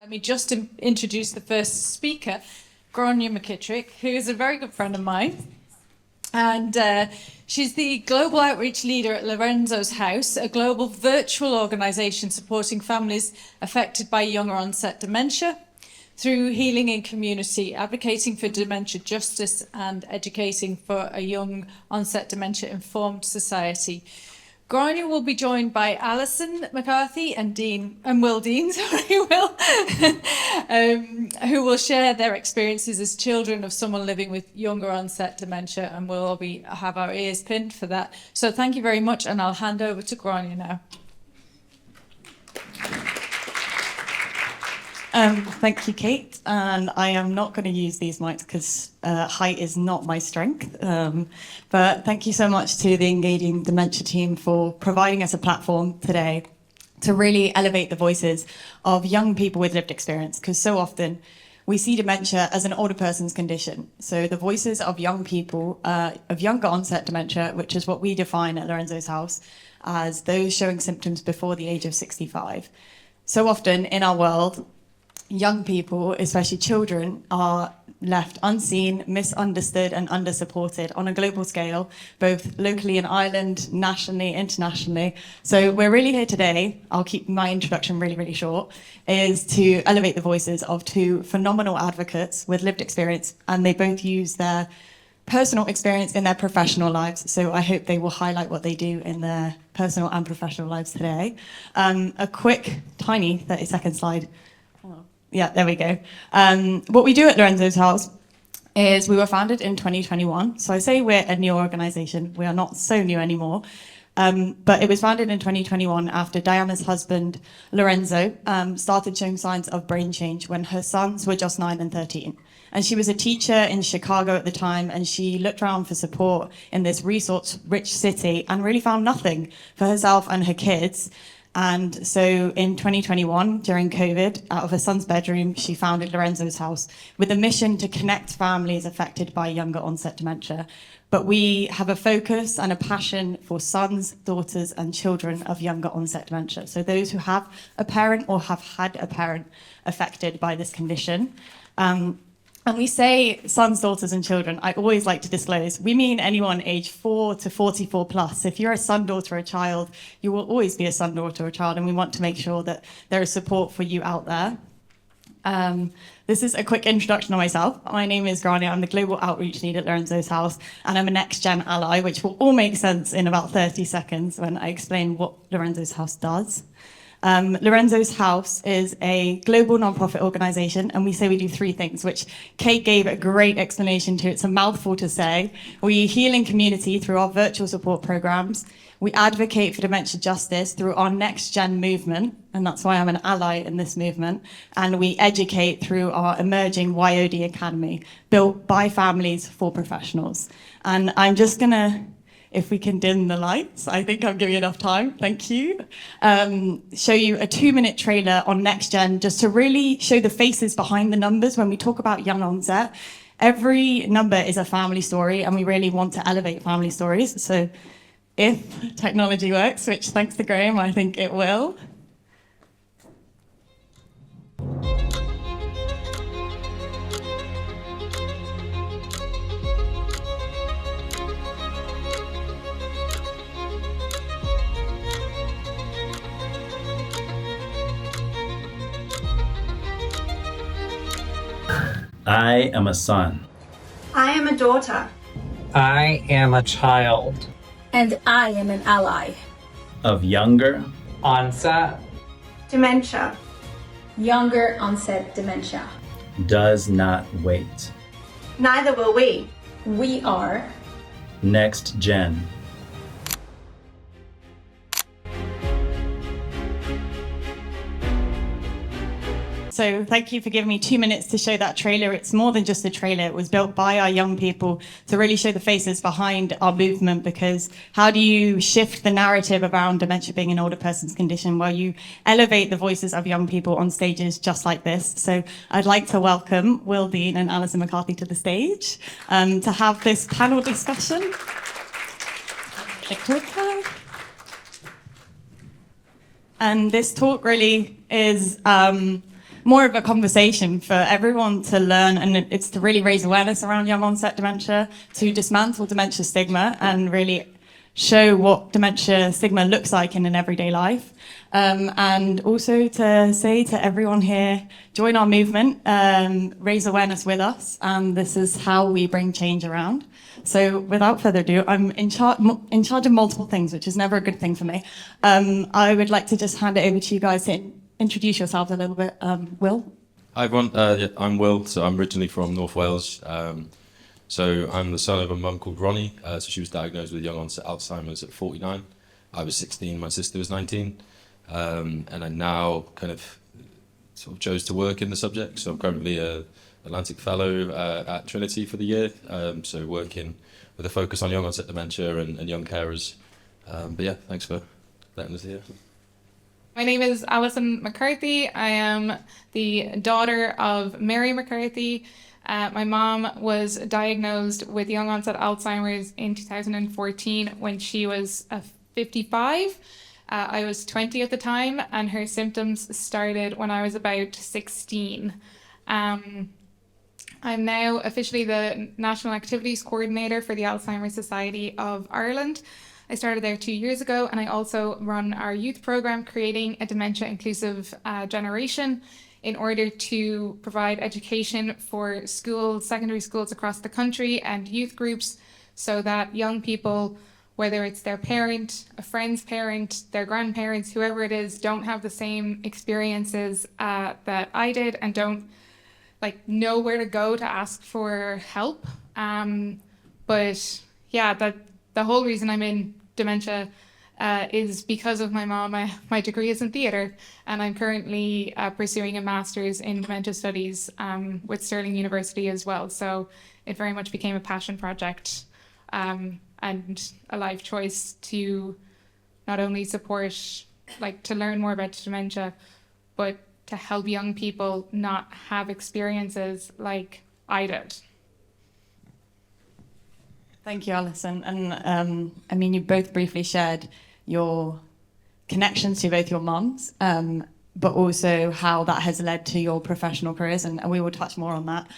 Let me just introduce the first speaker, Grania McKittrick, who is a very good friend of mine. And she's the global outreach leader at Lorenzo's House, a global virtual organisation supporting families affected by younger onset dementia through healing in community, advocating for dementia justice and educating for a young onset dementia informed society. Grania will be joined by Alison McCarthy and Will Dean, who will share their experiences as children of someone living with younger onset dementia, and we'll all have our ears pinned for that. So thank you very much, and I'll hand over to Grania now. Thank you, Kate. And I am not going to use these mics because height is not my strength. But thank you so much to the Engaging Dementia team for providing us a platform today to really elevate the voices of young people with lived experience, because so often we see dementia as an older person's condition. So the voices of young people, of younger onset dementia, which is what we define at Lorenzo's House as those showing symptoms before the age of 65. So often in our world, young people, especially children, are left unseen, misunderstood and under-supported on a global scale, both locally in Ireland, nationally, internationally. So we're really here today, I'll keep my introduction really, really short, is to elevate the voices of two phenomenal advocates with lived experience, and they both use their personal experience in their professional lives. So I hope they will highlight what they do in their personal and professional lives today. A quick, tiny 30-second slide. Yeah, there we go. What we do at Lorenzo's House is we were founded in 2021. So I say we're a new organisation. We are not so new anymore. But it was founded in 2021 after Diana's husband, Lorenzo, started showing signs of brain change when her sons were just 9 and 13. And she was a teacher in Chicago at the time, and she looked around for support in this resource-rich city and really found nothing for herself and her kids. And so in 2021, during COVID, out of her son's bedroom, she founded Lorenzo's House with a mission to connect families affected by younger onset dementia. But we have a focus and a passion for sons, daughters, and children of younger onset dementia. So those who have a parent or have had a parent affected by this condition. And we say sons, daughters, and children. I always like to disclose, we mean anyone age 4 to 44 plus. If you're a son, daughter, or a child, you will always be a son, daughter, or a child, and we want to make sure that there is support for you out there. This is a quick introduction of myself. My name is Grania. I'm the Global Outreach Lead at Lorenzo's House, and I'm a next-gen ally, which will all make sense in about 30 seconds when I explain what Lorenzo's House does. Lorenzo's House is a global non-profit organisation, and we say we do three things, which Kate gave a great explanation to. It's a mouthful to say. We heal in community through our virtual support programmes. We advocate for dementia justice through our next-gen movement, and that's why I'm an ally in this movement. And we educate through our emerging YOD Academy, built by families for professionals. And I'm just going to, if we can dim the lights, I think I'm giving enough time, thank you. Show you a 2-minute trailer on NextGen, just to really show the faces behind the numbers when we talk about young onset. Every number is a family story, and we really want to elevate family stories. So if technology works, which thanks to Graham, I think it will. I am a son. I am a daughter. I am a child. And I am an ally. Of younger Onset Dementia. Younger onset dementia. does not wait. Neither will we. We are Next Gen. So thank you for giving me 2 minutes to show that trailer. It's more than just a trailer. It was built by our young people to really show the faces behind our movement, because how do you shift the narrative around dementia being an older person's condition? Well, you elevate the voices of young people on stages just like this. So I'd like to welcome Will Dean and Alison McCarthy to the stage to have this panel discussion. And this talk really is more of a conversation for everyone to learn, and it's to really raise awareness around young onset dementia, to dismantle dementia stigma and really show what dementia stigma looks like in an everyday life. And also to say to everyone here, join our movement, raise awareness with us, and this is how we bring change around. So without further ado, I'm in charge of multiple things, which is never a good thing for me. I would like to just hand it over to you guys to introduce yourselves a little bit. Will? Hi everyone, I'm Will, so I'm originally from North Wales. So I'm the son of a mum called Ronnie, so she was diagnosed with young onset Alzheimer's at 49. I was 16, my sister was 19, and I now kind of sort of chose to work in the subject. So I'm currently a Atlantic Fellow at Trinity for the year, so working with a focus on young onset dementia and young carers. But yeah, thanks for letting us hear. My name is Alison McCarthy. I am the daughter of Mary McCarthy. My mom was diagnosed with young onset Alzheimer's in 2014 when she was 55. I was 20 at the time, and her symptoms started when I was about 16. I'm now officially the National Activities Coordinator for the Alzheimer's Society of Ireland. I started there 2 years ago, and I also run our youth program, Creating a Dementia Inclusive Generation, in order to provide education for schools, secondary schools across the country and youth groups, so that young people, whether it's their parent, a friend's parent, their grandparents, whoever it is, don't have the same experiences that I did and don't know where to go to ask for help. But yeah, the whole reason I'm in dementia is because of my mom. My degree is in theatre, and I'm currently pursuing a master's in dementia studies with Stirling University as well. So it very much became a passion project and a life choice to not only support, to learn more about dementia, but to help young people not have experiences like I did. Thank you, Alison. And I mean, you both briefly shared your connections to both your mums, but also how that has led to your professional careers, and we will touch more on that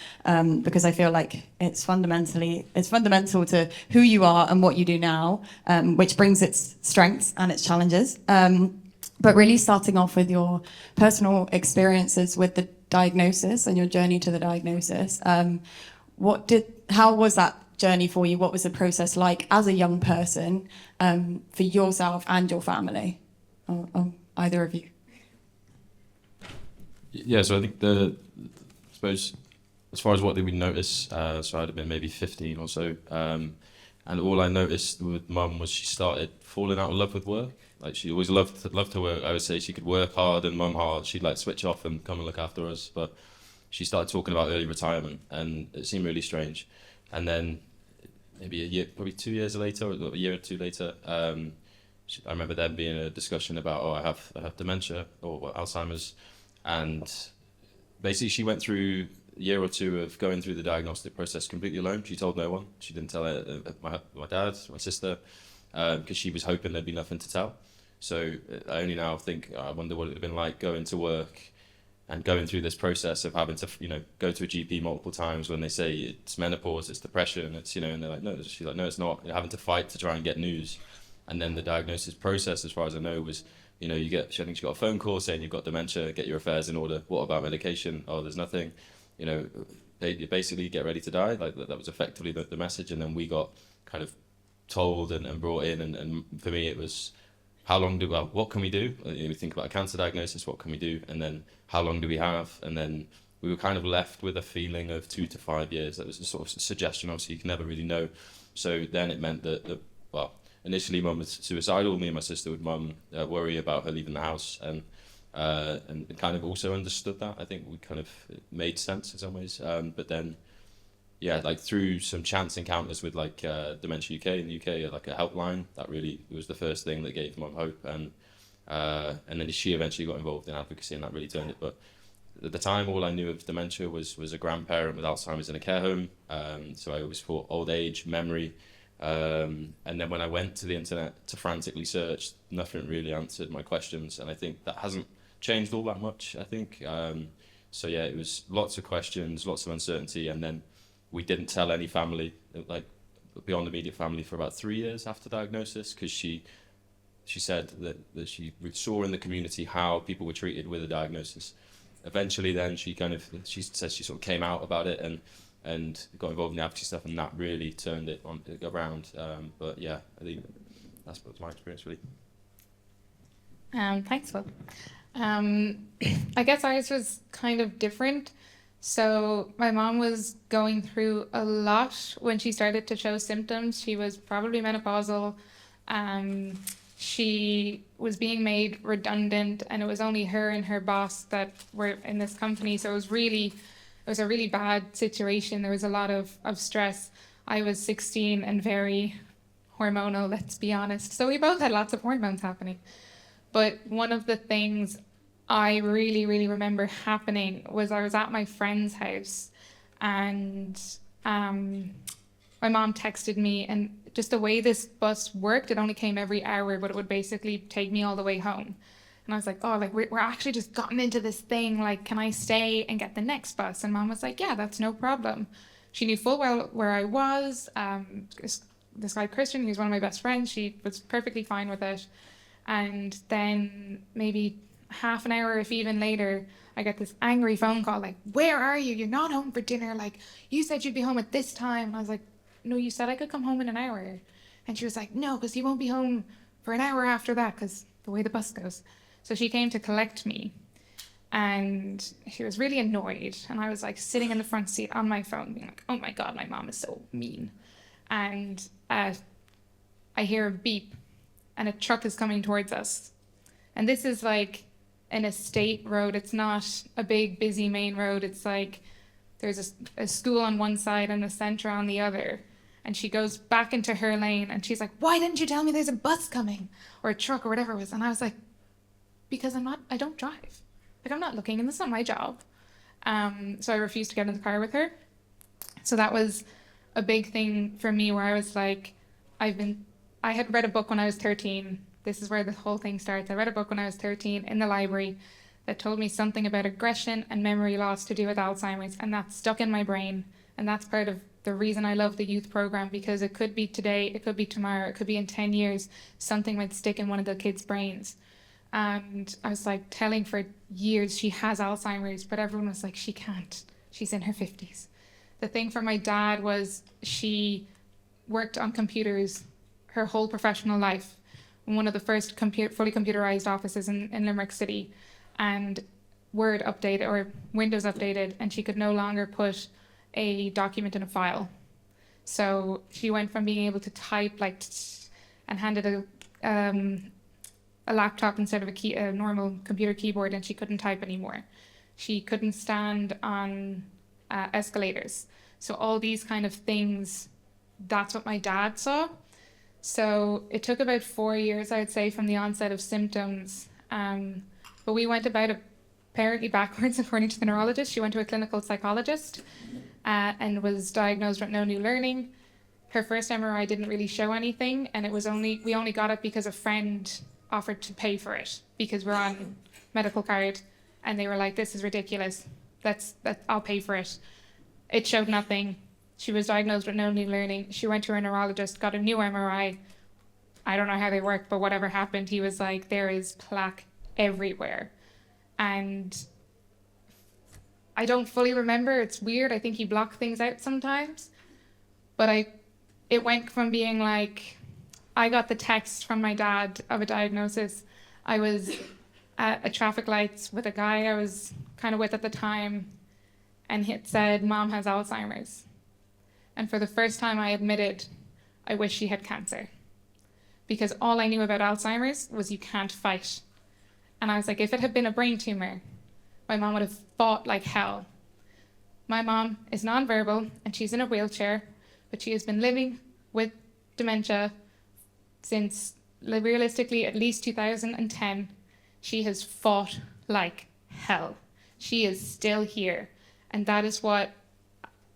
because I feel like it's fundamental to who you are and what you do now, which brings its strengths and its challenges. But really starting off with your personal experiences with the diagnosis and your journey to the diagnosis, how was that journey for you? What was the process like as a young person for yourself and your family? Either of you. Yeah, so I think I suppose as far as what did we notice, so I'd have been maybe 15 or so, and all I noticed with mum was she started falling out of love with work. She always loved to work. I would say she could work hard and mum hard. She'd switch off and come and look after us, but she started talking about early retirement, and it seemed really strange. And then maybe a year, probably 2 years later, or a year or two later, I remember there being a discussion about, I have dementia or Alzheimer's, and basically she went through a year or two of going through the diagnostic process completely alone. She told no one. She didn't tell my dad, my sister, because she was hoping there'd be nothing to tell. So I only now think, I wonder what it would have been like going to work and going through this process of having to, go to a GP multiple times when they say it's menopause, it's depression, it's, and they're like, no, she's like, no, it's not. You're having to fight to try and get news. And then the diagnosis process, as far as I know, was, I think she got a phone call saying you've got dementia, get your affairs in order. What about medication? Oh, there's nothing. They basically get ready to die. That was effectively the message. And then we got kind of told and brought in. And for me, it was, what can we do? We think about a cancer diagnosis, what can we do? And then how long do we have? And then we were kind of left with a feeling of 2 to 5 years. That was a sort of suggestion. Obviously, you can never really know. So then it meant that, initially mum was suicidal. Me and my sister would worry about her leaving the house, and kind of also understood that. I think it made sense in some ways. But then, through some chance encounters with Dementia UK in the UK, a helpline, that really was the first thing that gave mum hope. And then she eventually got involved in advocacy, and that really turned it. But at the time, all I knew of dementia was a grandparent with Alzheimer's in a care home. So I always thought old age, memory. And then when I went to the internet to frantically search, nothing really answered my questions. And I think that hasn't changed all that much. I think So yeah, it was lots of questions, lots of uncertainty, and then we didn't tell any family, like beyond the immediate family, for about 3 years after diagnosis, because she said that she saw in the community how people were treated with a diagnosis. Eventually then she says she sort of came out about it and got involved in the advocacy stuff, and that really turned it around. But yeah, I think that's my experience really. Thanks, Will. I guess ours was kind of different. So my mom was going through a lot when she started to show symptoms. She was probably menopausal. She was being made redundant, and it was only her and her boss that were in this company. So it was a really bad situation. There was a lot of stress. I was 16 and very hormonal, let's be honest. So we both had lots of hormones happening. But one of the things I really, really remember happening was I was at my friend's house, and my mom texted me, and just the way this bus worked, it only came every hour, but it would basically take me all the way home. And I was like, oh, like we're actually just gotten into this thing. Like, can I stay and get the next bus? And mom was like, yeah, that's no problem. She knew full well where I was. This guy, Christian, he was one of my best friends. She was perfectly fine with it. And then maybe half an hour, if even later, I get this angry phone call, like, where are you? You're not home for dinner. Like, you said you'd be home at this time. And I was like, no, you said I could come home in an hour. And she was like, no, because you won't be home for an hour after that, because the way the bus goes. So she came to collect me, and she was really annoyed. And I was like sitting in the front seat on my phone being like, oh my God, my mom is so mean. And I hear a beep, and a truck is coming towards us. And this is like an estate road. It's not a big, busy main road. It's like there's a school on one side and a centre on the other. And she goes back into her lane, and she's like, why didn't you tell me there's a bus coming, or a truck, or whatever it was? And I was like, because I don't drive. Like, I'm not looking, and that's not my job. So I refused to get in the car with her. So that was a big thing for me, where I was like, I had read a book when I was 13. This is where the whole thing starts. I read a book when I was 13 in the library that told me something about aggression and memory loss to do with Alzheimer's, and that stuck in my brain. And that's part of the reason I love the youth program, because it could be today, it could be tomorrow, it could be in 10 years, something might stick in one of the kids' brains. And I was like telling for years she has Alzheimer's, but everyone was like, she can't. She's in her 50s. The thing for my dad was she worked on computers her whole professional life in one of the first fully computerized offices in Limerick City, and Word updated or Windows updated, and she could no longer put a document in a file. So she went from being able to type and handed a laptop instead of a normal computer keyboard, and she couldn't type anymore. She couldn't stand on escalators. So all these kind of things, that's what my dad saw. So it took about 4 years, I would say, from the onset of symptoms. But we went about it apparently backwards, according to the neurologist. She went to a clinical psychologist and was diagnosed with no new learning. Her first MRI didn't really show anything, and we only got it because a friend offered to pay for it, because we're on medical card, and they were like, this is ridiculous. I'll pay for it. It showed nothing. She was diagnosed with no new learning. She went to her neurologist, got a new MRI. I don't know how they work, but whatever happened, he was like, there is plaque everywhere. And I don't fully remember. It's weird. I think he blocked things out sometimes. But it went from being like, I got the text from my dad of a diagnosis. I was at a traffic lights with a guy I was kind of with at the time, and it said, Mom has Alzheimer's. And for the first time I admitted, I wish she had cancer. Because all I knew about Alzheimer's was you can't fight. And I was like, if it had been a brain tumor, my mom would have fought like hell. My mom is nonverbal, and she's in a wheelchair, but she has been living with dementia since realistically at least 2010. She has fought like hell. She is still here. And that is what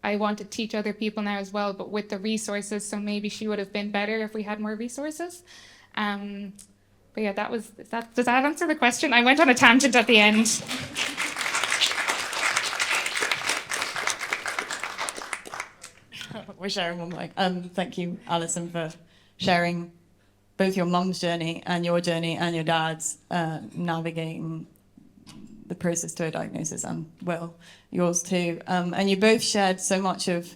I want to teach other people now as well, but with the resources. So maybe she would have been better if we had more resources. But yeah, does that answer the question? I went on a tangent at the end. we're sharing one mic. Thank you, Alison, for sharing both your mum's journey and your dad's navigating the process to a diagnosis, and Will, yours too. And you both shared so much of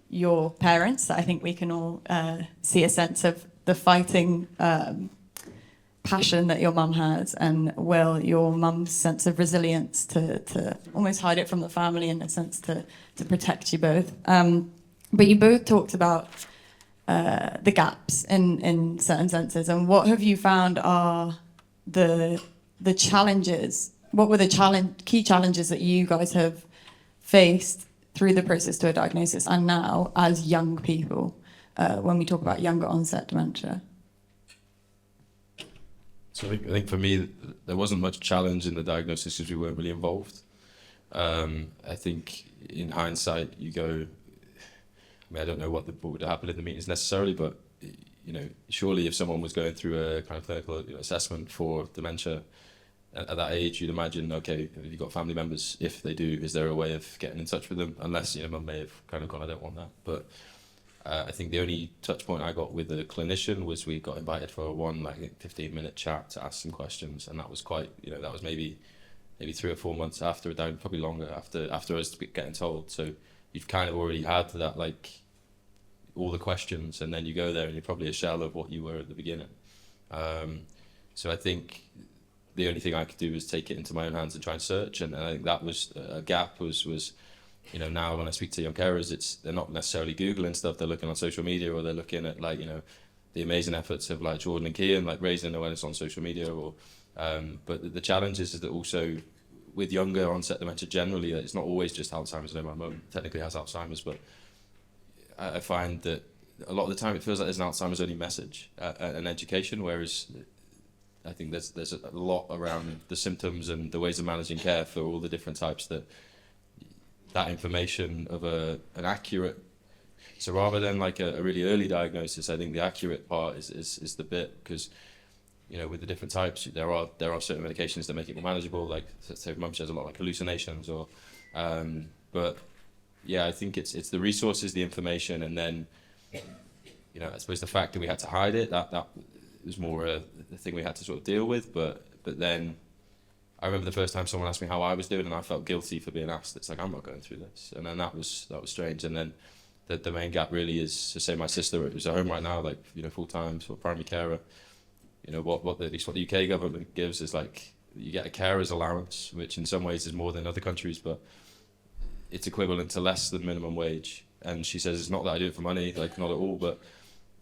your parents that I think we can all see a sense of the fighting passion that your mum has, and Will, your mum's sense of resilience to almost hide it from the family in a sense to protect you both. But you both talked about the gaps in certain senses, and what have you found are the challenges? What were the key challenges that you guys have faced through the process to a diagnosis and now as young people when we talk about younger onset dementia? So I think for me, there wasn't much challenge in the diagnosis because we weren't really involved. I think in hindsight, you go, I mean, I don't know what would happen in the meetings necessarily, but surely if someone was going through a kind of clinical assessment for dementia at that age, you'd imagine, okay, have you got family members? If they do, is there a way of getting in touch with them? Unless, mum may have kind of gone, I don't want that. But I think the only touch point I got with a clinician was we got invited for one 15-minute chat to ask some questions, and that was quite, that was maybe 3 or 4 months after, probably longer after us getting told. So you've kind of already had that all the questions, and then you go there and you're probably a shell of what you were at the beginning. So I think the only thing I could do was take it into my own hands and try and search, and I think that was a gap. Was now when I speak to young carers, they're not necessarily Googling stuff, they're looking on social media, or they're looking at the amazing efforts of Jordan and Kian, raising awareness on social media. Or but the challenge is that also with younger onset dementia generally, it's not always just Alzheimer's. I know my mum technically has Alzheimer's, but I find that a lot of the time it feels like there's an Alzheimer's only message and education, whereas I think there's a lot around the symptoms and the ways of managing care for all the different types that information of an accurate. So rather than a really early diagnosis, I think the accurate part is the bit, because with the different types, there are certain medications that make it more manageable. Say mum has a lot hallucinations, or but yeah, I think it's the resources, the information, and then I suppose the fact that we had to hide it, that was more the thing we had to sort of deal with. But then I remember the first time someone asked me how I was doing, and I felt guilty for being asked. It's I'm not going through this, and then that was strange. And then the main gap really is to say my sister who's at home right now, full time sort of primary carer. At least what the UK government gives is you get a carer's allowance, which in some ways is more than other countries, but it's equivalent to less than minimum wage. And she says it's not that I do it for money, not at all, but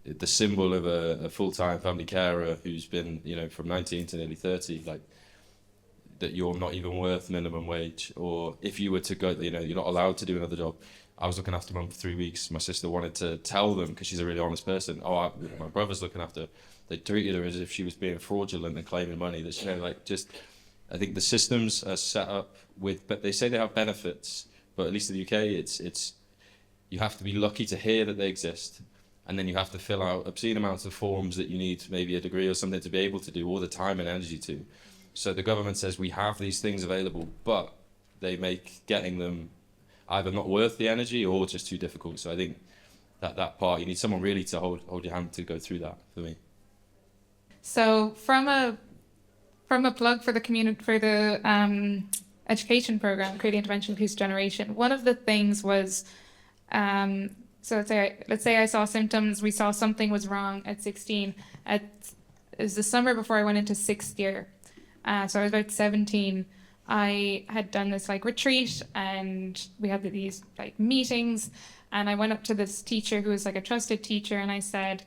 the symbol of a full-time family carer who's been from 19 to nearly 30, that you're not even worth minimum wage. Or if you were to go, you're not allowed to do another job. I was looking after mum for 3 weeks. My sister wanted to tell them, because she's a really honest person, my brother's looking after her. They treated her as if she was being fraudulent and claiming money. I think the systems are set up but they say they have benefits, but at least in the UK, it's you have to be lucky to hear that they exist, and then you have to fill out obscene amounts of forms that you need maybe a degree or something to be able to do all the time and energy to. So the government says we have these things available, but they make getting them either not worth the energy or just too difficult. So I think that part, you need someone really to hold your hand to go through that, for me. So from a plug for the community, for the education program, Creating Intervention Inclusive Generation, one of the things was, so let's say I saw symptoms, we saw something was wrong at 16. It was the summer before I went into 6th year. So I was about 17. I had done this retreat, and we had these meetings, and I went up to this teacher who was a trusted teacher, and I said,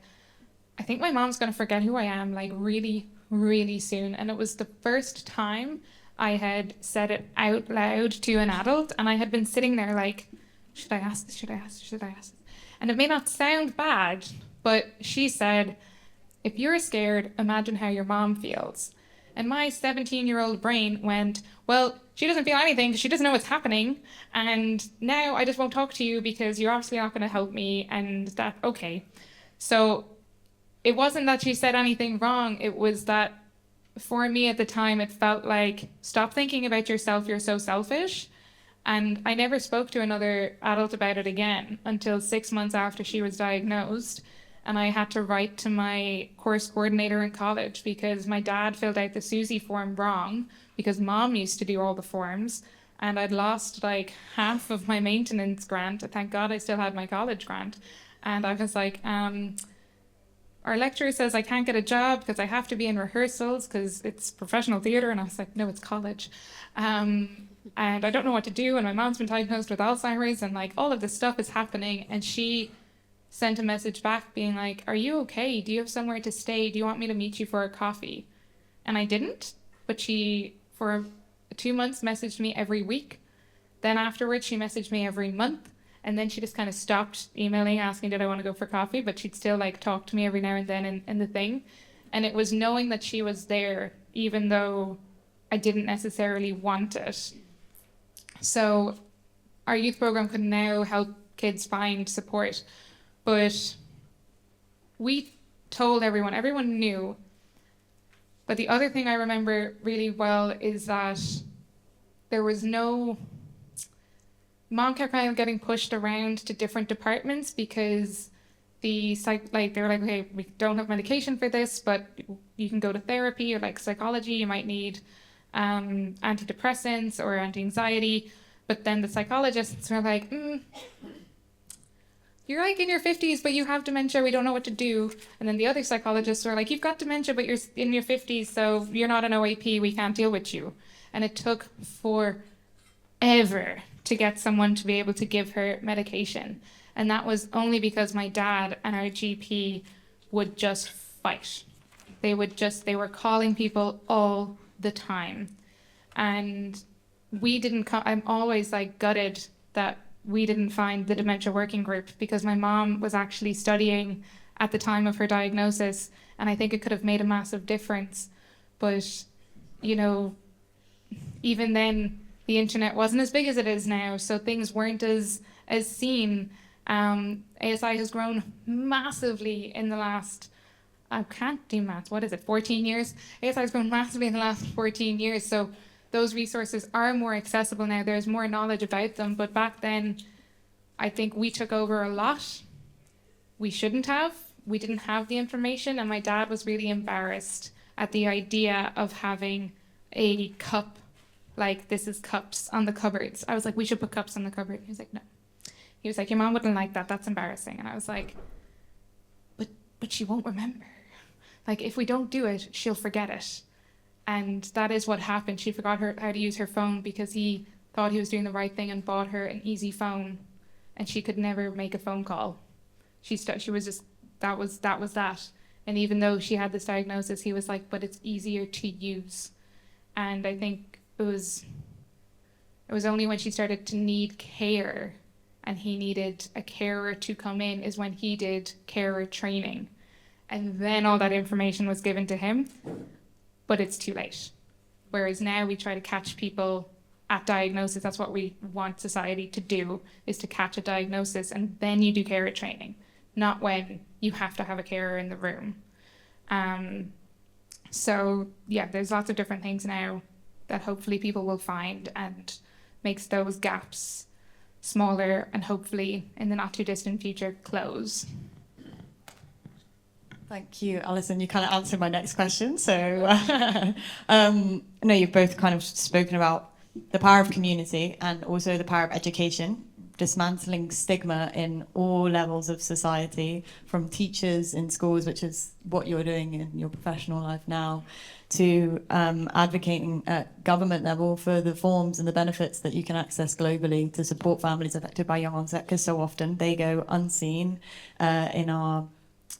I think my mom's going to forget who I am really, really soon. And it was the first time I had said it out loud to an adult, and I had been sitting there should I ask this? Should I ask this? Should I ask this? And it may not sound bad, but she said, if you're scared, imagine how your mom feels. And my 17-year-old brain went, well, she doesn't feel anything because she doesn't know what's happening. And now I just won't talk to you because you're obviously not going to help me. And that, okay. So it wasn't that she said anything wrong. It was that for me at the time, it felt stop thinking about yourself. You're so selfish. And I never spoke to another adult about it again until 6 months after she was diagnosed. And I had to write to my course coordinator in college because my dad filled out the Susie form wrong because mom used to do all the forms. And I'd lost like half of my maintenance grant. Thank God I still had my college grant. And I was like, our lecturer says I can't get a job because I have to be in rehearsals because it's professional theatre. And I was like, no, it's college. And I don't know what to do. And my mom's been diagnosed with Alzheimer's and like all of this stuff is happening. And she sent a message back being like, are you okay? Do you have somewhere to stay? Do you want me to meet you for a coffee? And I didn't, but she, for 2 months, messaged me every week. Then afterwards, she messaged me every month. And then she just kind of stopped emailing, asking, did I want to go for coffee? But she'd still like talk to me every now and then in the thing. And it was knowing that she was there, even though I didn't necessarily want it. So our youth program can now help kids find support. But we told everyone knew. But the other thing I remember really well is that there was no, mom kept kind of getting pushed around to different departments because they were like, okay, we don't have medication for this, but you can go to therapy or like psychology, you might need antidepressants or anti-anxiety. But then the psychologists were like, you're like in your 50s, but you have dementia, we don't know what to do. And then the other psychologists were like, you've got dementia, but you're in your 50s, so you're not an OAP, we can't deal with you. And it took forever to get someone to be able to give her medication. And that was only because my dad and our GP would just fight. They were calling people all the time. And I'm always like gutted that we didn't find the dementia working group because my mom was actually studying at the time of her diagnosis, and I think it could have made a massive difference. But, you know, even then, the internet wasn't as big as it is now, so things weren't as seen. ASI has grown massively in the last, I can't do maths, 14 years? ASI has grown massively in the last 14 years, so those resources are more accessible now. There's more knowledge about them, but back then, I think we took over a lot. We shouldn't have. We didn't have the information, and my dad was really embarrassed at the idea of having a cup, like this is cups on the cupboards. I was like, we should put cups on the cupboard. He was like, no. He was like, your mom wouldn't like that. That's embarrassing. And I was like, but she won't remember. Like, if we don't do it, she'll forget it. And that is what happened. She forgot how to use her phone because he thought he was doing the right thing and bought her an easy phone, and she could never make a phone call. She was just, that was that. And even though she had this diagnosis, he was like, but it's easier to use. And I think it was only when she started to need care and he needed a carer to come in is when he did carer training. And then all that information was given to him. But it's too late. Whereas now we try to catch people at diagnosis. That's what we want society to do, is to catch a diagnosis, and then you do carer training, not when you have to have a carer in the room. So yeah, there's lots of different things now that hopefully people will find and makes those gaps smaller and hopefully in the not too distant future close. Thank you, Alison. You kind of answered my next question. So, no, you've both kind of spoken about the power of community and also the power of education, dismantling stigma in all levels of society, from teachers in schools, which is what you're doing in your professional life now, to advocating at government level for the forms and the benefits that you can access globally to support families affected by young onset, because so often they go unseen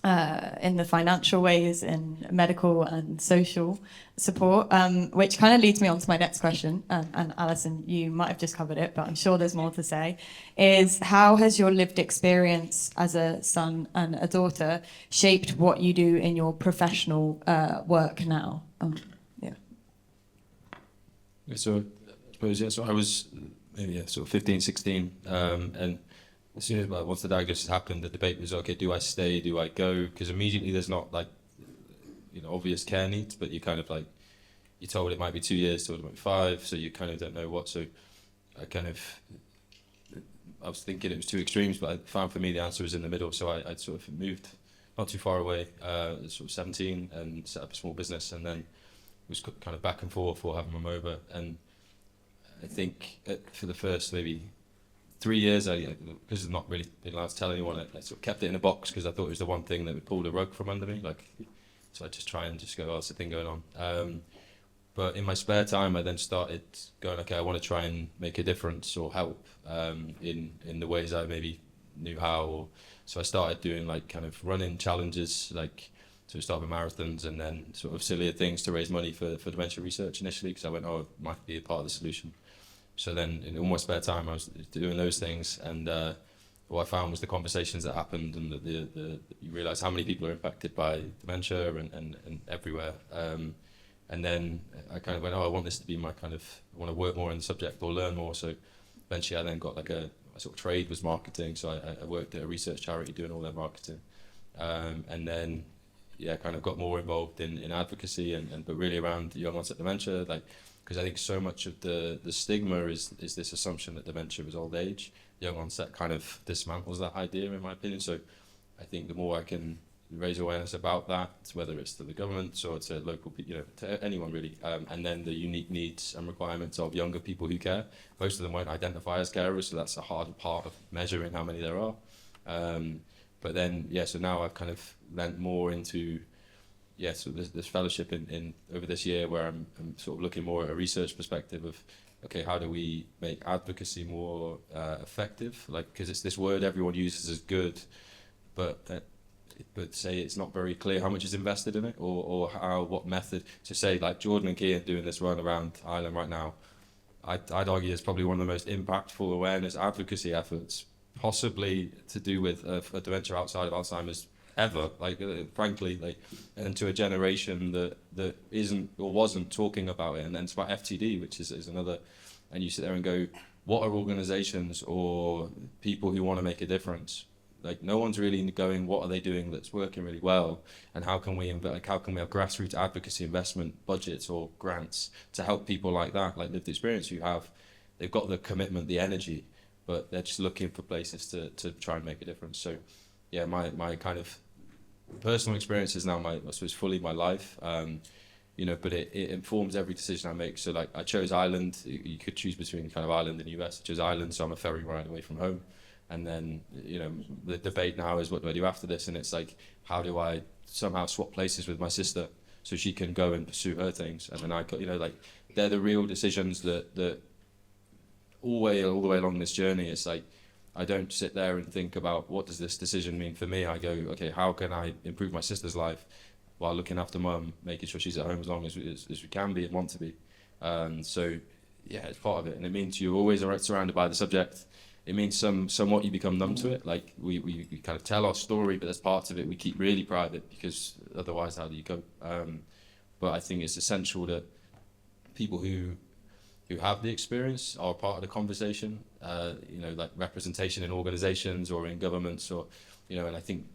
in the financial ways, in medical and social support, which kind of leads me on to my next question. And Alison, you might have just covered it, but I'm sure there's more to say, is how has your lived experience as a son and a daughter shaped what you do in your professional work now? Yeah. So I suppose, so I was maybe sort of 15, 16, and as soon as, once the diagnosis happened, the debate was, okay, do I stay, do I go? Because immediately there's not like, obvious care needs, but you kind of like, you're told it might be 2 years, told it might be 5, so you kind of don't know what. So I was thinking it was two extremes, but I found for me the answer was in the middle. So I sort of moved not too far away, sort of 17, and set up a small business, and then was kind of back and forth or having them over. And I think for the first maybe 3 years, because I've not really been allowed to tell anyone, I sort of kept it in a box because I thought it was the one thing that would pull the rug from under me. So I just try and just go, oh, that's the thing going on. But in my spare time, I then started going, okay, I want to try and make a difference or help in the ways I maybe knew how. So I started doing like kind of running challenges, like to start with marathons, and then sort of sillier things to raise money for dementia research initially, because I went, oh, it might be a part of the solution. So then in all my spare time, I was doing those things, and what I found was the conversations that happened, and you realise how many people are impacted by dementia and everywhere. And then I kind of went, oh, I want this to be my kind of, I want to work more in the subject or learn more. So eventually I then got like my sort of trade was marketing. So I worked at a research charity doing all their marketing. And then, kind of got more involved in advocacy but really around young onset dementia, because I think so much of the stigma is this assumption that dementia is old age. Young onset kind of dismantles that idea, in my opinion. So I think the more I can raise awareness about that, whether it's to the government or to local people, to anyone really, and then the unique needs and requirements of younger people who care. Most of them won't identify as carers, so that's a hard part of measuring how many there are. But then, so now I've kind of lent more into, so this fellowship in over this year, where I'm sort of looking more at a research perspective of, okay, how do we make advocacy more effective? Because it's this word everyone uses as good, but say it's not very clear how much is invested in it, or what method. So say like Jordan and Kian doing this run around Ireland right now, I'd argue it's probably one of the most impactful awareness advocacy efforts, possibly to do with a dementia outside of Alzheimer's ever, frankly, and to a generation that isn't or wasn't talking about it. And then it's about FTD, which is another, and you sit there and go, what are organizations or people who want to make a difference? No one's really going, what are they doing that's working really well, and how can we have grassroots advocacy investment budgets or grants to help people like that, like lived experience who they've got the commitment, the energy, but they're just looking for places to try and make a difference. So my kind of personal experience is now I suppose fully my life, but it informs every decision I make. So I chose Ireland. You could choose between kind of Ireland and the US. I chose Ireland, so I'm a ferry ride away from home. And then, the debate now is, what do I do after this? And it's how do I somehow swap places with my sister so she can go and pursue her things? And then they're the real decisions that all the way along this journey, it's I don't sit there and think about what does this decision mean for me. I go, okay, how can I improve my sister's life while looking after mum, making sure she's at home as long as we can be and want to be. It's part of it. And it means you're always surrounded by the subject. It means somewhat you become numb to it. We kind of tell our story, but there's parts of it we keep really private, because otherwise how do you cope? But I think it's essential that people who have the experience are part of the conversation, representation in organizations or in governments, or, and I think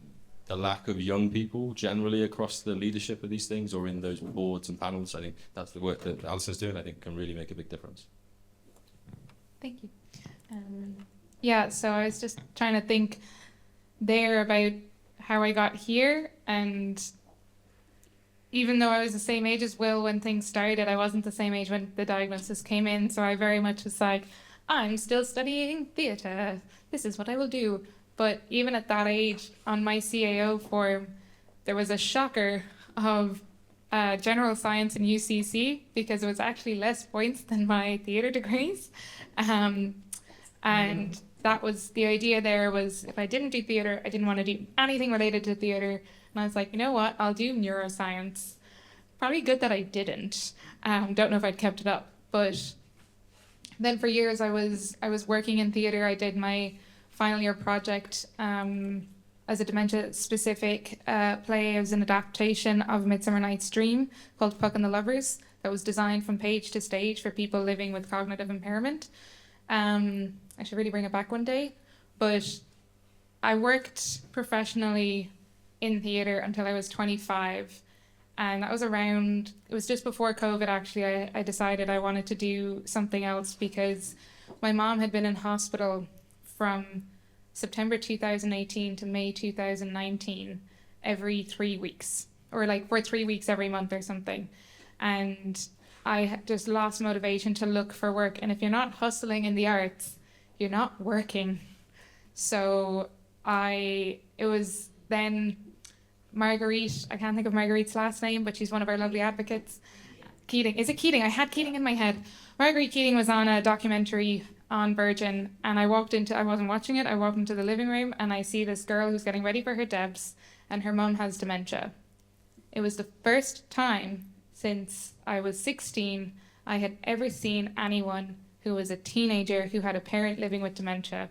the lack of young people generally across the leadership of these things or in those boards and panels, I think that's the work that Alison's doing, I think can really make a big difference. Thank you. So I was just trying to think there about how I got here, and even though I was the same age as Will when things started, I wasn't the same age when the diagnosis came in, so I very much was I'm still studying theatre, this is what I will do. But even at that age, on my CAO form, there was a shocker of general science in UCC, because it was actually less points than my theatre degrees. And that was the idea there, was if I didn't do theatre, I didn't want to do anything related to theatre. And I was like, you know what, I'll do neuroscience. Probably good that I didn't. Don't know if I'd kept it up. But then for years I was working in theatre. I did my final year project as a dementia-specific play. It was an adaptation of Midsummer Night's Dream called Puck and the Lovers, that was designed from page to stage for people living with cognitive impairment. I should really bring it back one day. But I worked professionally in theatre until I was 25. And that was it was just before COVID, actually. I decided I wanted to do something else, because my mom had been in hospital from September 2018 to May 2019 every 3 weeks, or like for 3 weeks every month or something. And I just lost motivation to look for work. And if you're not hustling in the arts, you're not working. So it was then Marguerite, I can't think of Marguerite's last name, but she's one of our lovely advocates. Keating, is it Keating? I had Keating in my head. Marguerite Keating was on a documentary on Virgin, and I wasn't watching it, I walked into the living room and I see this girl who's getting ready for her debs, and her mum has dementia. It was the first time since I was 16 I had ever seen anyone who was a teenager who had a parent living with dementia.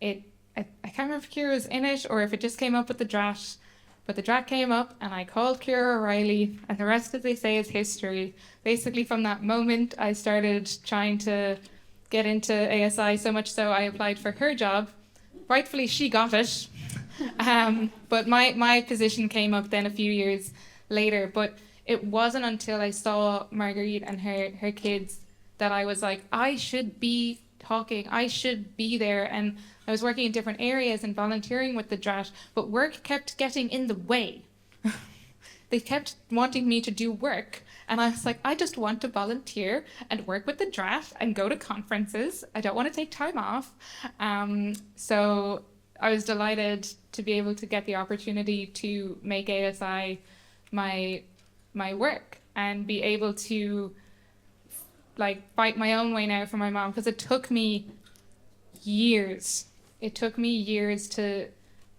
I can't remember if Kira was in it or if it just came up with the drat, but the drat came up and I called Kira O'Reilly, and the rest, as they say, is history. Basically, from that moment, I started trying to get into ASI, so much so I applied for her job. Rightfully, she got it. But my position came up then a few years later. But it wasn't until I saw Marguerite and her kids that I was like, I should be talking, I should be there. And I was working in different areas and volunteering with the drat, but work kept getting in the way. They kept wanting me to do work. And I was like, I just want to volunteer and work with the drat and go to conferences. I don't want to take time off. So I was delighted to be able to get the opportunity to make ASI my work and be able to like fight my own way now for my mom, because it took me years. It took me years to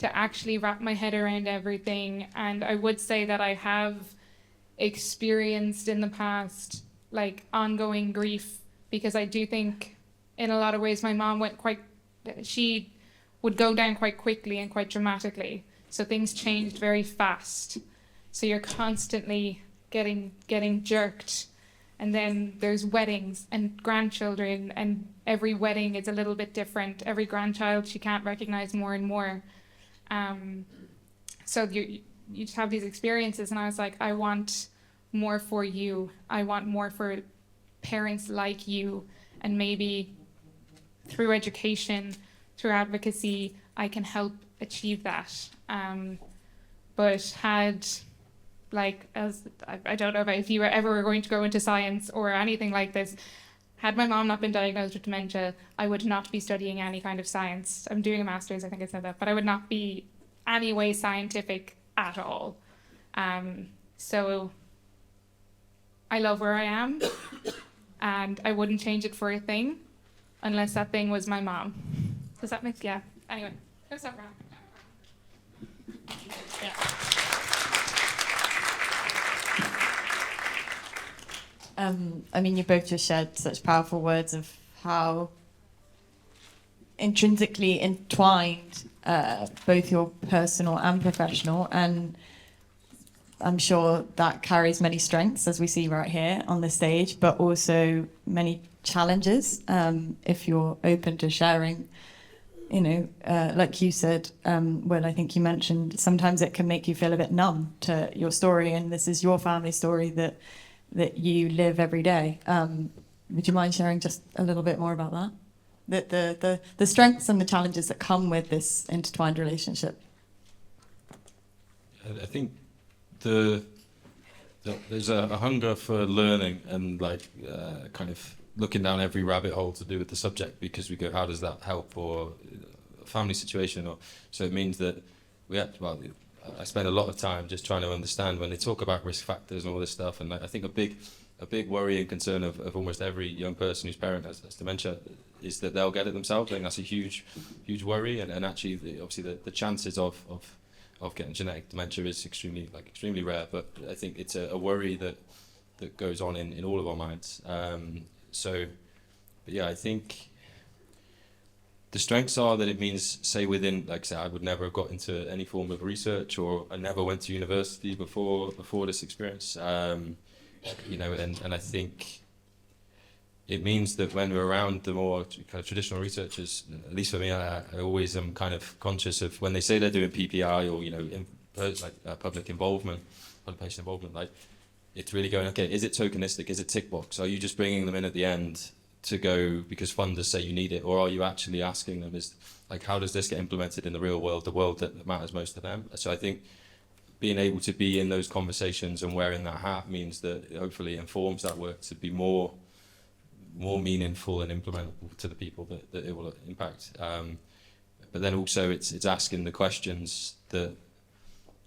actually wrap my head around everything. And I would say that I have experienced in the past like ongoing grief, because I do think in a lot of ways my mom she would go down quite quickly and quite dramatically. So things changed very fast. So you're constantly getting jerked. And then there's weddings and grandchildren, and every wedding is a little bit different. Every grandchild she can't recognize more and more. So you just have these experiences, and I was like, I want more for you. I want more for parents like you, and maybe through education, through advocacy, I can help achieve that. But I don't know if you were ever going to go into science or anything like this. Had my mom not been diagnosed with dementia, I would not be studying any kind of science. I'm doing a master's, I think I said that, but I would not be any way scientific at all. So I love where I am, and I wouldn't change it for a thing unless that thing was my mom. Does that make, yeah. Anyway, that's not wrong. Yeah. I mean, you both just shared such powerful words of how intrinsically entwined both your personal and professional, and I'm sure that carries many strengths, as we see right here on the stage, but also many challenges. If you're open to sharing, like you said, Will, I think you mentioned, sometimes it can make you feel a bit numb to your story, and this is your family story that you live every day. Would you mind sharing just a little bit more about that? The strengths and the challenges that come with this intertwined relationship. I think there's a hunger for learning and kind of looking down every rabbit hole to do with the subject, because we go, how does that help, or a family situation, or so it means that I spend a lot of time just trying to understand when they talk about risk factors and all this stuff. And I think a big worry and concern of almost every young person whose parent has dementia is that they'll get it themselves. I think that's a huge worry. And actually, obviously, the chances of getting genetic dementia is extremely rare. But I think it's a worry that goes on in all of our minds. But yeah, I think the strengths are that it means, say, within, like I said, I would never have got into any form of research, or I never went to university before this experience. And I think it means that when we're around the more kind of traditional researchers, at least for me, I always am kind of conscious of when they say they're doing PPI or public involvement, public patient involvement, like it's really going, okay, is it tokenistic? Is it tick box? Are you just bringing them in at the end to go because funders say you need it, or are you actually asking them, is like, how does this get implemented in the real world, the world that matters most to them? So I think being able to be in those conversations and wearing that hat means that hopefully informs that work to be more meaningful and implementable to the people that it will impact. But then also it's asking the questions that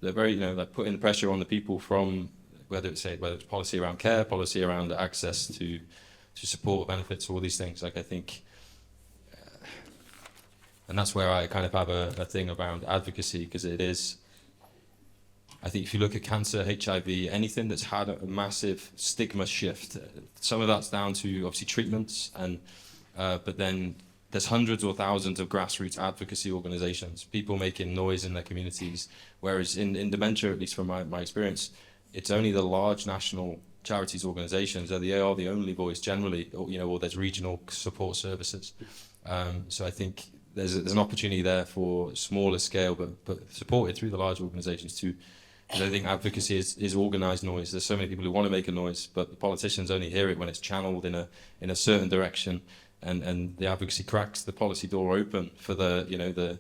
they're very, like putting the pressure on the people from whether it's policy around care, policy around access to support benefits, all these things. Like I think, and that's where I kind of have a thing around advocacy, because it is, I think if you look at cancer, HIV, anything that's had a massive stigma shift, some of that's down to obviously treatments, and but then there's hundreds or thousands of grassroots advocacy organizations, people making noise in their communities, whereas in dementia, at least from my experience, it's only the large national charities organizations that they are the only voice generally, or there's regional support services. So I think there's an opportunity there for smaller scale, but supported through the large organizations too. I think advocacy is organized noise. There's so many people who want to make a noise, but the politicians only hear it when it's channeled in a certain direction, and the advocacy cracks the policy door open for the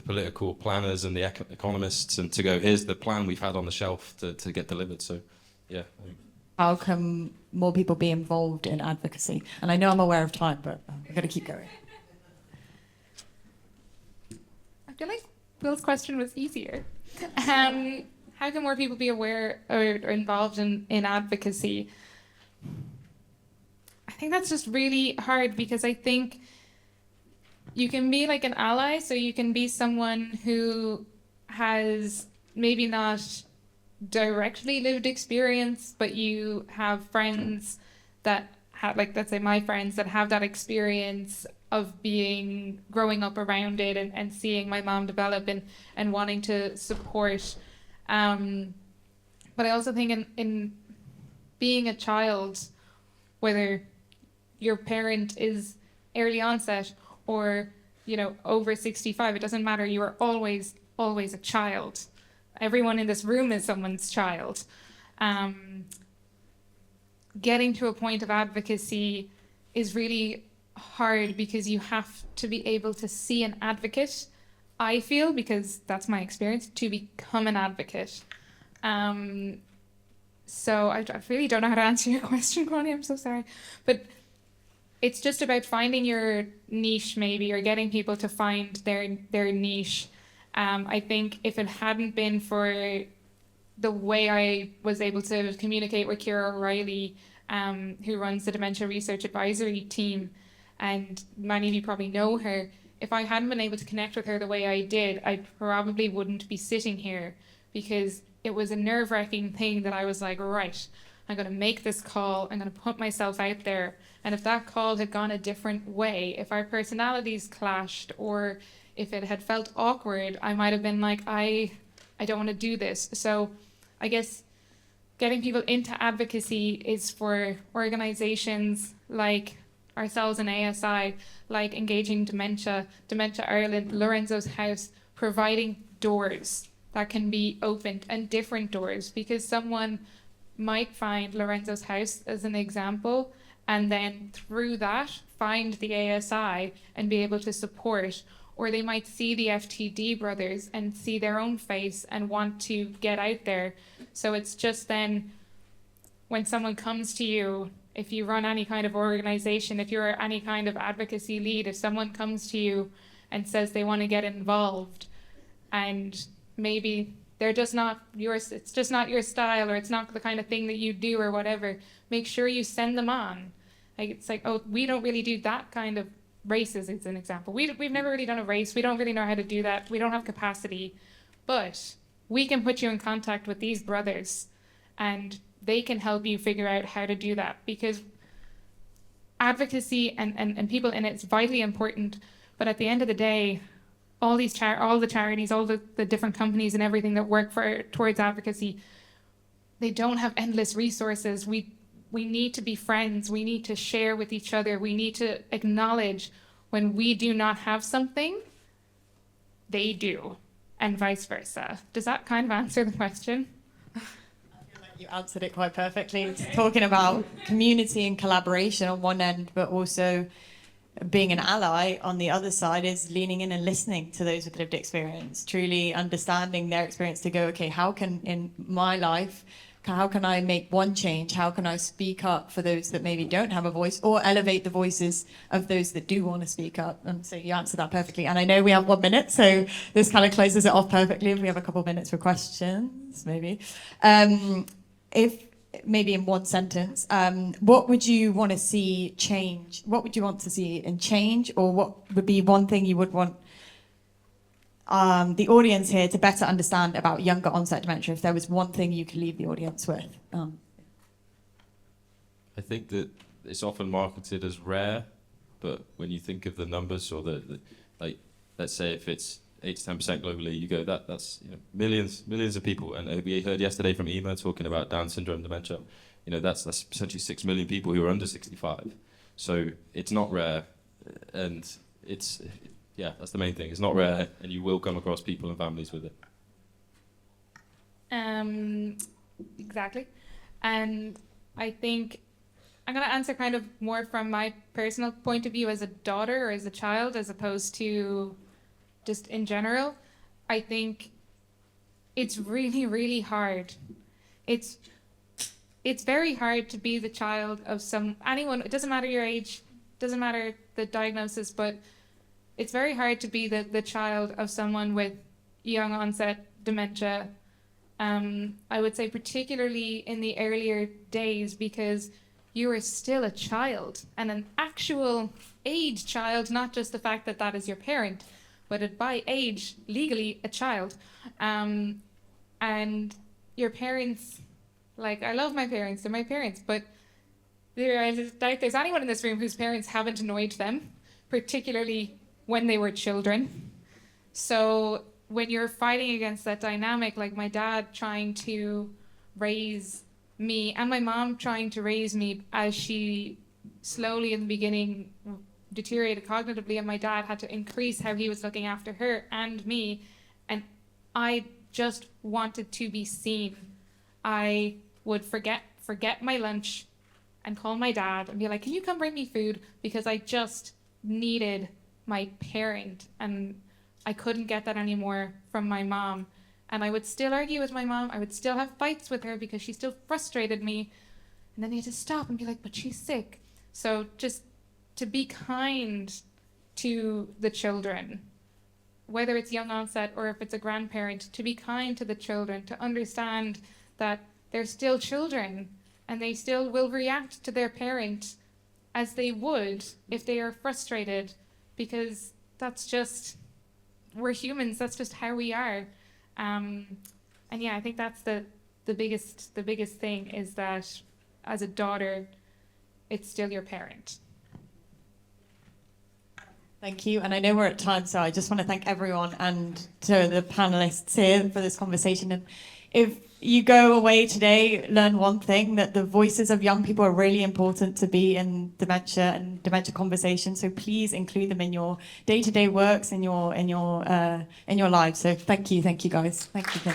political planners and the economists, and to go, here's the plan we've had on the shelf to get delivered. So, yeah. How can more people be involved in advocacy? And I know I'm aware of time, but I've got to keep going. I feel like Will's question was easier. How can more people be aware or involved in advocacy? I think that's just really hard, because I think you can be like an ally, so you can be someone who has maybe not directly lived experience, but you have friends that have, like, let's say my friends that have that experience of growing up around it and seeing my mom develop and wanting to support. But I also think in being a child, whether your parent is early onset or, over 65, it doesn't matter. You are always a child. Everyone in this room is someone's child. Getting to a point of advocacy is really hard, because you have to be able to see an advocate, I feel, because that's my experience, to become an advocate. So I really don't know how to answer your question, Grania, I'm so sorry. But it's just about finding your niche, maybe, or getting people to find their niche. I think if it hadn't been for the way I was able to communicate with Ciara O'Reilly, who runs the Dementia Research Advisory Team, and many of you probably know her, if I hadn't been able to connect with her the way I did, I probably wouldn't be sitting here, because it was a nerve-wracking thing that I was like, right, I'm going to make this call, I'm going to put myself out there. And if that call had gone a different way, if our personalities clashed, or if it had felt awkward, I might have been like, I don't want to do this. So I guess getting people into advocacy is for organizations like ourselves in ASI, like Engaging Dementia, Dementia Ireland, Lorenzo's House, providing doors that can be opened, and different doors, because someone might find Lorenzo's House as an example, and then through that find the ASI and be able to support, or they might see the FTD brothers and see their own face and want to get out there. So it's just then, when someone comes to you, if you run any kind of organization, if you're any kind of advocacy lead, if someone comes to you and says they want to get involved, and maybe they're just not yours, it's just not your style, or it's not the kind of thing that you do, or whatever, make sure you send them on. Like, it's like, oh, we don't really do that kind of races, as an example. We've never really done a race. We don't really know how to do that. We don't have capacity. But we can put you in contact with these brothers, and they can help you figure out how to do that, because advocacy and people in it is vitally important. But at the end of the day, all the charities, all the different companies and everything that work towards advocacy, they don't have endless resources. We need to be friends. We need to share with each other. We need to acknowledge when we do not have something, they do, and vice versa. Does that kind of answer the question? You answered it quite perfectly. It's talking about community and collaboration on one end, but also being an ally on the other side is leaning in and listening to those with lived experience, truly understanding their experience to go, okay, how can in my life, how can I make one change? How can I speak up for those that maybe don't have a voice, or elevate the voices of those that do want to speak up? And so you answered that perfectly. And I know we have 1 minute, so this kind of closes it off perfectly. We have a couple of minutes for questions, maybe. If maybe in one sentence, what would you want to see change? What would you want to see in change, or what would be one thing you would want the audience here to better understand about younger onset dementia, if there was one thing you could leave the audience with? I think that it's often marketed as rare, but when you think of the numbers, or the like, let's say if it's 8 to 10% globally, you go that's millions of people. And we heard yesterday from Ema talking about Down syndrome dementia. That's essentially 6 million people who are under 65. So it's not rare, and it's. Yeah, that's the main thing. It's not rare, and you will come across people and families with it. Exactly. And I think I'm going to answer kind of more from my personal point of view as a daughter or as a child, as opposed to just in general. I think it's really, really hard. It's very hard to be the child of anyone. It doesn't matter your age, doesn't matter the diagnosis, but it's very hard to be the child of someone with young onset dementia. I would say particularly in the earlier days, because you are still a child, and an actual age child, not just the fact that that is your parent, but by age, legally a child. And your parents, like, I love my parents, they're my parents, but there's anyone in this room whose parents haven't annoyed them, particularly when they were children. So when you're fighting against that dynamic, like my dad trying to raise me and my mom trying to raise me as she slowly in the beginning deteriorated cognitively, and my dad had to increase how he was looking after her and me, and I just wanted to be seen. I would forget my lunch and call my dad and be like, can you come bring me food? Because I just needed my parent, and I couldn't get that anymore from my mom. And I would still argue with my mom. I would still have fights with her because she still frustrated me. And then you had to stop and be like, but she's sick. So just to be kind to the children, whether it's young onset or if it's a grandparent, to be kind to the children, to understand that they're still children and they still will react to their parent as they would if they are frustrated, because that's just, we're humans, that's just how we are. And yeah, I think that's the biggest thing, is that as a daughter, it's still your parent. Thank you. And I know we're at time, so I just want to thank everyone and to the panelists here for this conversation. And if you go away today, learn one thing, that the voices of young people are really important to be in dementia and dementia conversations. So please include them in your day-to-day works, in your lives. So thank you guys. Thank you.